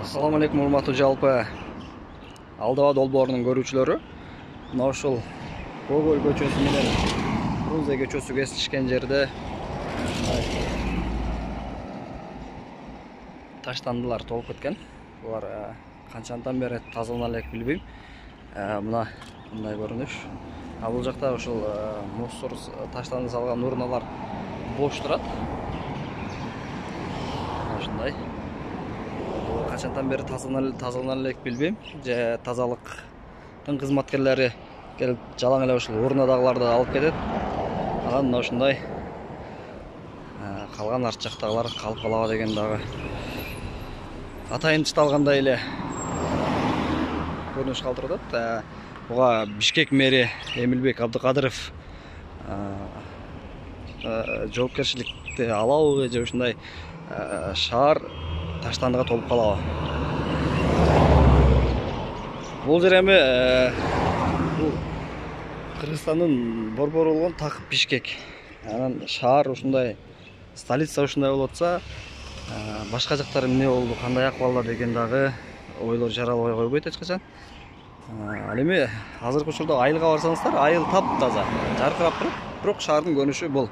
Assalamu alaikum, урматтуу жалпы Алдава долбоорунун көрүүчүлөрү. Мына ушул Гоголь көчөсү менен Фрунзе көчөсү кесишкен жерде таштандылар толуп кеткен. Булар канчадан бери тазалана элек билбейм. Мына мындай көрүнүш. Бул жакта ушул мусор таштанды салган урналар бош турат. Ушундай. Качандан бери тазалана элек билбейм. Же тазалыктын кызматкерлери келип жалаң эле ушул урнадагыларды алып кетет. Анан мына ушундай калган арт жактагылар калып калабы деген дагы атайын тышталгандай эле көрүнүш калтырып атат. Буга Бишкек мэри Эмилбек Абдыкадыров жоопкерчиликти алабы же ушундай шаар таштандыга толуп калабы. Бул жер эми бул Кыргызстандын борбору болгон Такып Бишкек. Анан шаар ушундай, столица ушундай болуп атса, башка жактар эмне болду, кандай акыбалда деген дагы ойлор жаралбай койбойт эч качан. Ал эми азыркы учурда айылга барсаңыздар, айыл таптаза, жаркырап туруп, бирок шаардын көрүнүшү бул.